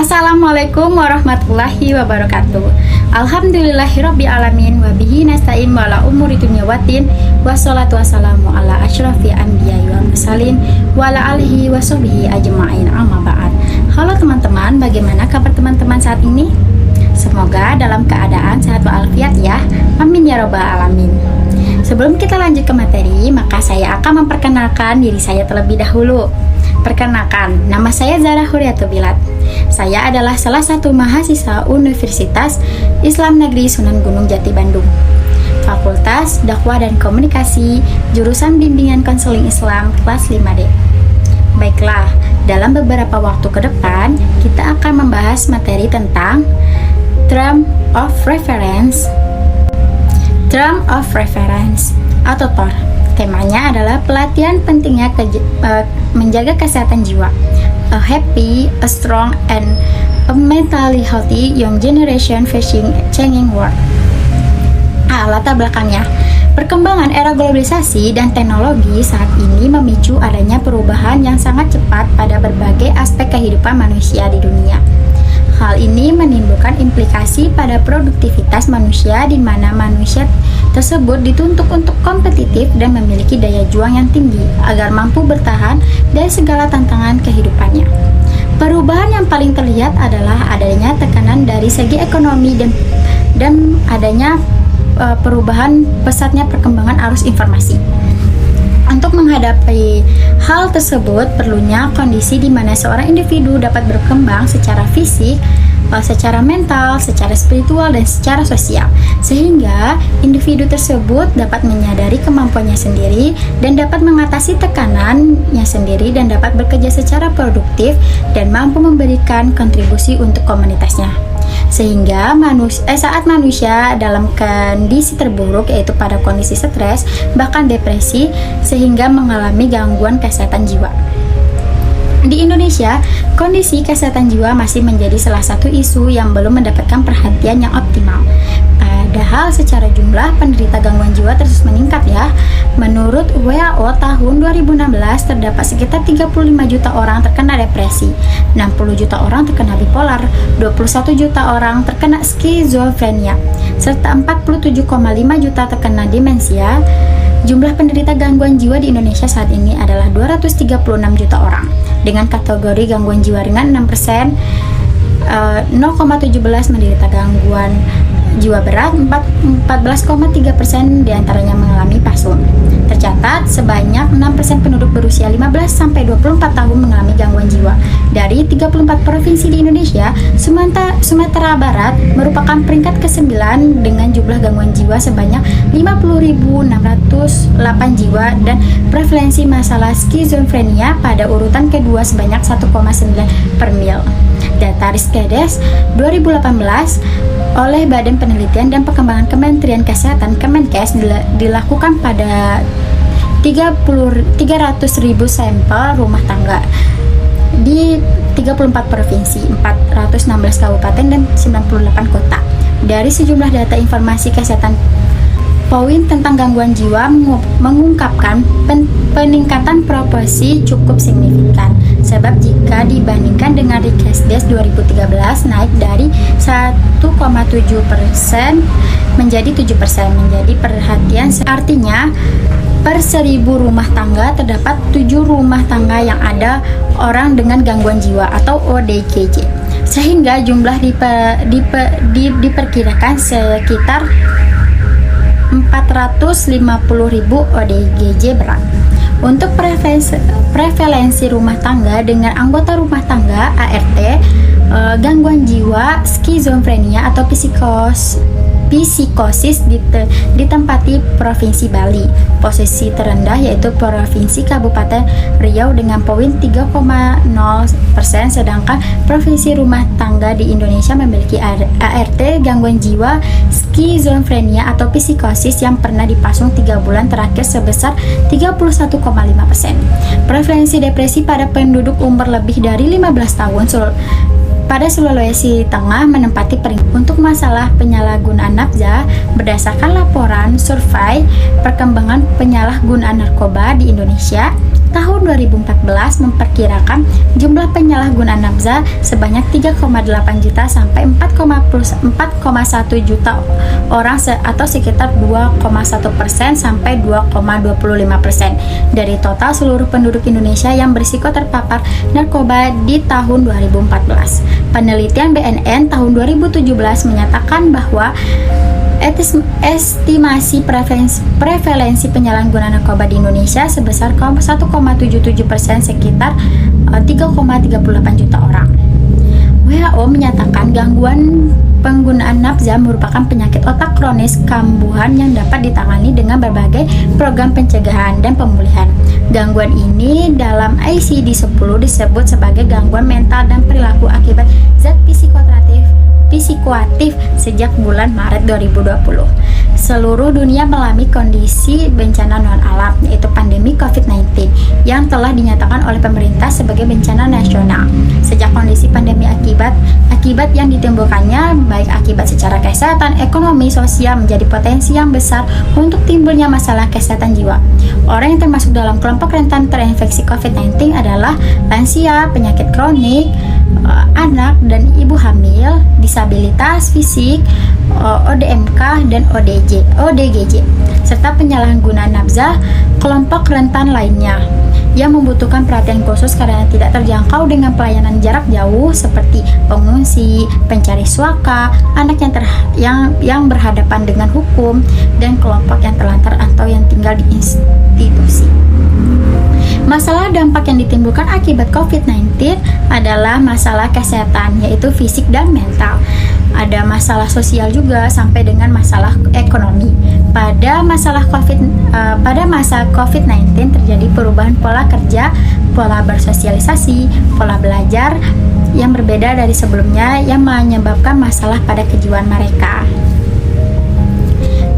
Assalamualaikum warahmatullahi wabarakatuh. Alhamdulillahirrabbilalamin. Wabihi nasta'in wala umuri dunya waddin. Wassalatu wassalamu ala asyrafil anbiya'i wal mursalin wa ala alihi wa sahbihi ajma'in, amma ba'd. Halo teman-teman, bagaimana kabar teman-teman saat ini? Semoga dalam keadaan sehat walafiat ya. Amin ya rabbal alamin. Sebelum kita lanjut ke materi, maka saya akan memperkenalkan diri saya terlebih dahulu. Perkenalkan, nama saya Zara Huriatul Bilad. Saya adalah salah satu mahasiswa Universitas Islam Negeri Sunan Gunung Jati Bandung, Fakultas Dakwah dan Komunikasi, jurusan Bimbingan Konseling Islam kelas 5D. Baiklah, dalam beberapa waktu ke depan, kita akan membahas materi tentang Term of Reference atau TOR. Temanya adalah pelatihan pentingnya menjaga kesehatan jiwa. A happy, a strong, and a mentally healthy young generation facing changing world. Latar belakangnya, perkembangan era globalisasi dan teknologi saat ini memicu adanya perubahan yang sangat cepat pada berbagai aspek kehidupan manusia di dunia. Hal ini menimbulkan implikasi pada produktivitas manusia di mana manusia tersebut dituntut untuk kompetitif dan memiliki daya juang yang tinggi agar mampu bertahan dari segala tantangan kehidupannya. Perubahan yang paling terlihat adalah adanya tekanan dari segi ekonomi dan adanya perubahan pesatnya perkembangan arus informasi. Untuk menghadapi hal tersebut, perlunya kondisi di mana seorang individu dapat berkembang secara fisik, secara mental, secara spiritual, dan secara sosial, sehingga individu tersebut dapat menyadari kemampuannya sendiri dan dapat mengatasi tekanannya sendiri dan dapat bekerja secara produktif dan mampu memberikan kontribusi untuk komunitasnya. Sehingga saat manusia dalam kondisi terburuk, yaitu pada kondisi stres, bahkan depresi, sehingga mengalami gangguan kesehatan jiwa. Di Indonesia, kondisi kesehatan jiwa masih menjadi salah satu isu yang belum mendapatkan perhatian yang optimal. Padahal secara jumlah penderita gangguan jiwa terus meningkat ya. Menurut WHO tahun 2016 terdapat sekitar 35 juta orang terkena depresi, 60 juta orang terkena bipolar, 21 juta orang terkena skizofrenia, serta 47,5 juta terkena demensia. Jumlah penderita gangguan jiwa di Indonesia saat ini adalah 236 juta orang. Dengan kategori gangguan jiwa ringan 6%, 0,17 menderita gangguan jiwa berat, 14,3% diantaranya mengalami PASUN. Tercatat sebanyak 6% penduduk berusia 15-24 tahun mengalami gangguan jiwa. Dari 34 provinsi di Indonesia, Sumatera Barat merupakan peringkat ke-9 dengan jumlah gangguan jiwa sebanyak 50.608 jiwa dan prevalensi masalah skizofrenia pada urutan kedua sebanyak 1,9 per mil. Data Rizkedes 2018 oleh Badan Penelitian dan Perkembangan Kementerian Kesehatan Kemenkes dilakukan pada 300.000 sampel rumah tangga di 34 provinsi, 416 kabupaten, dan 98 kota. Dari sejumlah data informasi kesehatan, poin tentang gangguan jiwa mengungkapkan peningkatan proporsi cukup signifikan. Sebab jika dibandingkan dengan Rizkedes 2013 naik dari 1,7% menjadi 7%, menjadi perhatian. Artinya per 1000 rumah tangga terdapat 7 rumah tangga yang ada orang dengan gangguan jiwa atau ODGJ, sehingga jumlah diperkirakan sekitar 450.000 ODGJ berat. Untuk prevalensi rumah tangga dengan anggota rumah tangga ART, gangguan jiwa, skizofrenia atau psikosis ditempati Provinsi Bali. Posisi terendah yaitu Provinsi Kabupaten Riau dengan poin 3,0%, sedangkan provinsi rumah tangga di Indonesia memiliki ART gangguan jiwa, skizofrenia atau psikosis yang pernah dipasung 3 bulan terakhir sebesar 31,5%. Prevalensi depresi pada penduduk umur lebih dari 15 tahun pada Sulawesi Tengah menempati peringkat. Untuk masalah penyalahgunaan nafza, berdasarkan laporan survei perkembangan penyalahgunaan narkoba di Indonesia tahun 2014 memperkirakan jumlah penyalahgunaan nafza sebanyak 3,8 juta sampai 4,1 juta orang atau sekitar 2,1% sampai 2,25% dari total seluruh penduduk Indonesia yang berisiko terpapar narkoba di tahun 2014. Penelitian BNN tahun 2017 menyatakan bahwa estimasi prevalensi penyalahgunaan narkoba di Indonesia sebesar 1,77%, sekitar 3,38 juta orang. WHO menyatakan gangguan penggunaan nafza merupakan penyakit otak kronis kambuhan yang dapat ditangani dengan berbagai program pencegahan dan pemulihan. Gangguan ini dalam ICD-10 disebut sebagai gangguan mental dan perilaku akibat zat psikoaktif sejak bulan Maret 2020. Seluruh dunia mengalami kondisi bencana non-alam, yaitu pandemi COVID-19 yang telah dinyatakan oleh pemerintah sebagai bencana nasional. Sejak kondisi pandemi akibat yang ditimbulkannya, baik akibat secara kesehatan, ekonomi, sosial, menjadi potensi yang besar untuk timbulnya masalah kesehatan jiwa. Orang yang termasuk dalam kelompok rentan terinfeksi COVID-19 adalah lansia, penyakit kronik, anak dan ibu hamil, disabilitas fisik, ODMK dan ODGJ, serta penyalahgunaan nafza kelompok rentan lainnya yang membutuhkan perhatian khusus karena tidak terjangkau dengan pelayanan jarak jauh seperti pengungsi, pencari suaka, anak yang berhadapan dengan hukum, dan kelompok yang terlantar atau yang tinggal di institusi. Masalah dampak yang ditimbulkan akibat COVID-19 adalah masalah kesehatan, yaitu fisik dan mental. Ada masalah sosial juga sampai dengan masalah ekonomi. Pada masa COVID-19 terjadi perubahan pola kerja, pola bersosialisasi, pola belajar yang berbeda dari sebelumnya yang menyebabkan masalah pada kejiwaan mereka.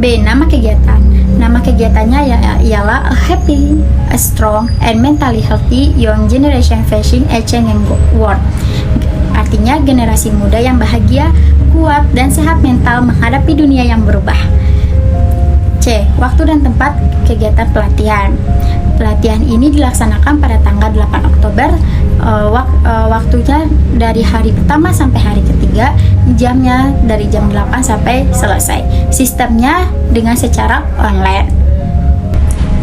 B. Nama kegiatan. Nama kegiatannya ialah A Happy, A Strong, and Mentally Healthy Young Generation Facing a Changing World. Artinya generasi muda yang bahagia, kuat, dan sehat mental menghadapi dunia yang berubah. C. Waktu dan tempat kegiatan pelatihan. Pelatihan ini dilaksanakan pada tanggal 8 Oktober. Waktunya dari hari pertama sampai hari ketiga, jamnya dari jam 8 sampai selesai. Sistemnya dengan secara online.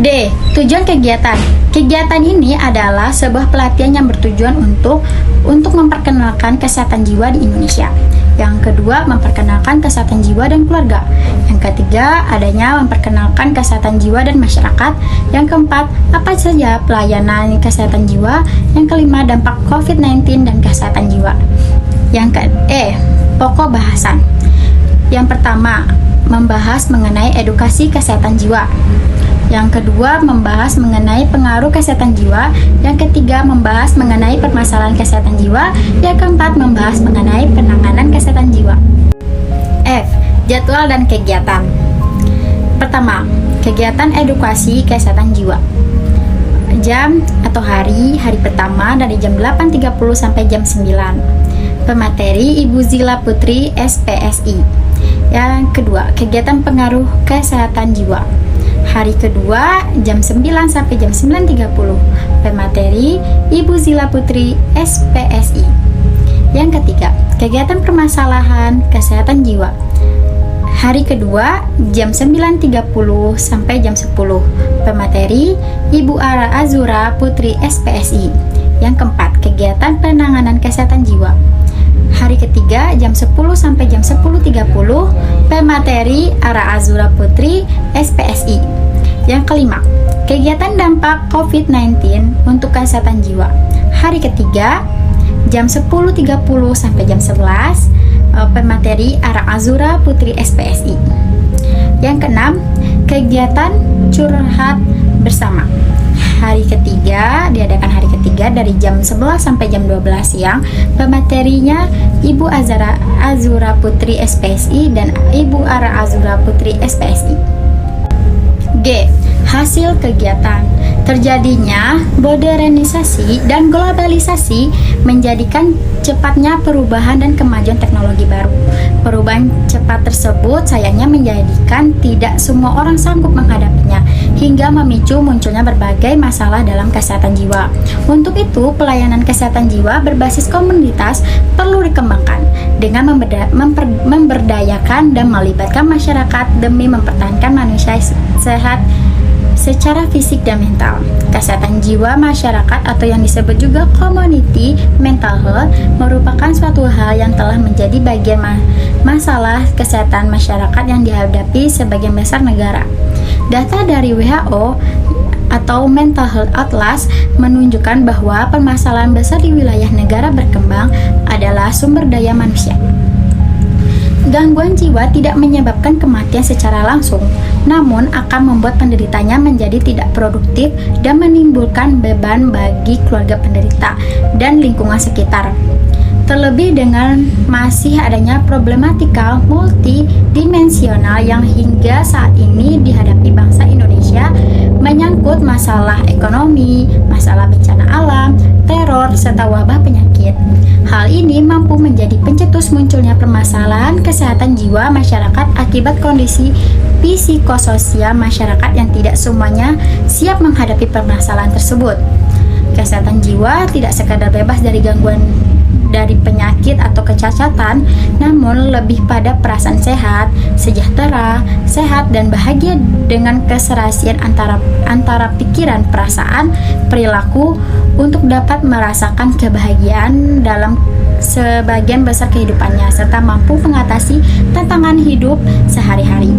D. Tujuan kegiatan. Kegiatan ini adalah sebuah pelatihan yang bertujuan untuk memperkenalkan kesehatan jiwa di Indonesia. Yang kedua, memperkenalkan kesehatan jiwa dan keluarga. Yang ketiga, adanya memperkenalkan kesehatan jiwa dan masyarakat. Yang keempat, apa saja pelayanan kesehatan jiwa. Yang kelima, dampak COVID-19 dan kesehatan jiwa. Pokok bahasan. Yang pertama, membahas mengenai edukasi kesehatan jiwa. Yang kedua, membahas mengenai pengaruh kesehatan jiwa. Yang ketiga, membahas mengenai permasalahan kesehatan jiwa. Yang keempat, membahas mengenai penanganan kesehatan jiwa. F. Jadwal dan kegiatan. Pertama, kegiatan edukasi kesehatan jiwa. Jam atau hari pertama dari jam 8.30 sampai jam 9. Pemateri Ibu Zila Putri, SPSI. Yang kedua, kegiatan pengaruh kesehatan jiwa. Hari kedua jam 9 sampai jam 9.30. Pemateri Ibu Zila Putri, SPSI. Yang ketiga, kegiatan permasalahan kesehatan jiwa. Hari kedua jam 9.30 sampai jam 10. Pemateri Ibu Ara Azura Putri, SPSI. Yang keempat, kegiatan penanganan kesehatan jiwa. Hari ketiga jam 10 sampai jam 10.30. Pemateri Ara Azura Putri, SPSI. Yang kelima, kegiatan dampak COVID-19 untuk kesehatan jiwa. Hari ketiga jam 10.30 sampai jam 11. Pemateri Ara Azura Putri, SPSI. Yang keenam, kegiatan curhat bersama. Hari ketiga diadakan hari ketiga dari jam 11 sampai jam 12 siang. Pematerinya Ibu Azura Putri, SPSI dan Ibu Ara Azura Putri, SPSI. G. Hasil kegiatan. Terjadinya modernisasi dan globalisasi menjadikan cepatnya perubahan dan kemajuan teknologi baru. Perubahan cepat tersebut sayangnya menjadikan tidak semua orang sanggup menghadapinya, hingga memicu munculnya berbagai masalah dalam kesehatan jiwa. Untuk itu, pelayanan kesehatan jiwa berbasis komunitas perlu dikembangkan dengan memberdayakan dan melibatkan masyarakat demi mempertahankan manusia sehat secara fisik dan mental. Kesehatan jiwa masyarakat atau yang disebut juga community mental health merupakan suatu hal yang telah menjadi bagian masalah kesehatan masyarakat yang dihadapi sebagian besar negara. Data dari WHO atau Mental Health Atlas menunjukkan bahwa permasalahan besar di wilayah negara berkembang adalah sumber daya manusia. Gangguan jiwa tidak menyebabkan kematian secara langsung, namun akan membuat penderitanya menjadi tidak produktif dan menimbulkan beban bagi keluarga penderita dan lingkungan sekitar. Terlebih dengan masih adanya problematika multidimensional yang hingga saat ini dihadapi bangsa Indonesia, menyangkut masalah ekonomi, masalah bencana alam, teror, serta wabah penyakit. Hal ini mampu menjadi pencetus munculnya permasalahan kesehatan jiwa masyarakat akibat kondisi psikososial masyarakat yang tidak semuanya siap menghadapi permasalahan tersebut. Kesehatan jiwa tidak sekadar bebas dari gangguan dari penyakit atau kecacatan, namun lebih pada perasaan sehat, sejahtera, sehat dan bahagia dengan keserasian antara pikiran, perasaan, perilaku untuk dapat merasakan kebahagiaan dalam sebagian besar kehidupannya serta mampu mengatasi tantangan hidup sehari-hari.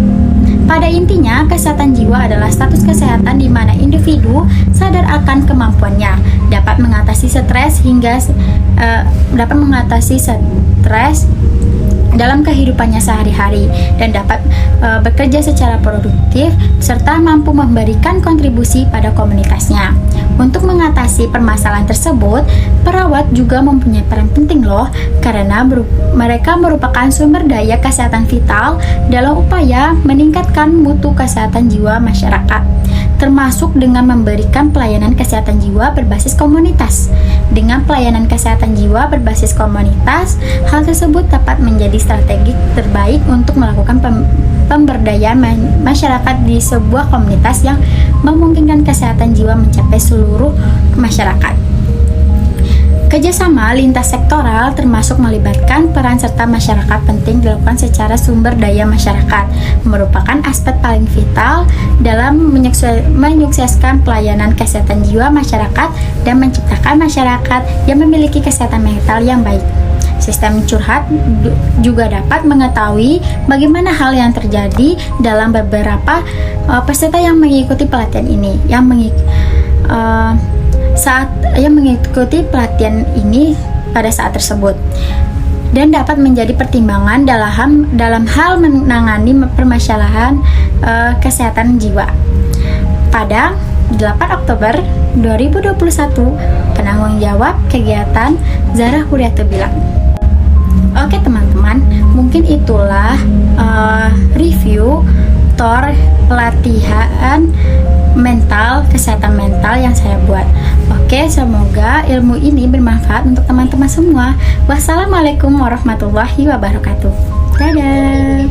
Pada intinya, kesehatan jiwa adalah status kesehatan di mana individu sadar akan kemampuannya, dapat mengatasi stres dalam kehidupannya sehari-hari dan dapat bekerja secara produktif serta mampu memberikan kontribusi pada komunitasnya. Untuk mengatasi permasalahan tersebut, perawat juga mempunyai peran penting loh, karena mereka merupakan sumber daya kesehatan vital dalam upaya meningkatkan mutu kesehatan jiwa masyarakat, termasuk dengan memberikan pelayanan kesehatan jiwa berbasis komunitas. Dengan pelayanan kesehatan jiwa berbasis komunitas, hal tersebut dapat menjadi strategi terbaik untuk melakukan pemberdayaan masyarakat di sebuah komunitas yang memungkinkan kesehatan jiwa mencapai seluruh masyarakat. Kerjasama lintas sektoral termasuk melibatkan peran serta masyarakat penting dilakukan secara sumber daya masyarakat, merupakan aspek paling vital dalam menyukseskan pelayanan kesehatan jiwa masyarakat dan menciptakan masyarakat yang memiliki kesehatan mental yang baik. Sistem curhat juga dapat mengetahui bagaimana hal yang terjadi dalam beberapa peserta yang mengikuti pelatihan ini, saat mengikuti pelatihan ini pada saat tersebut, dan dapat menjadi pertimbangan dalam hal menangani permasalahan kesehatan jiwa. Pada 8 Oktober 2021, penanggung jawab kegiatan Zara Huriatu bilang, oke teman-teman, mungkin itulah review tour pelatihan kesehatan mental yang saya buat. Oke, semoga ilmu ini bermanfaat untuk teman-teman semua. Wassalamualaikum warahmatullahi wabarakatuh. Dadah.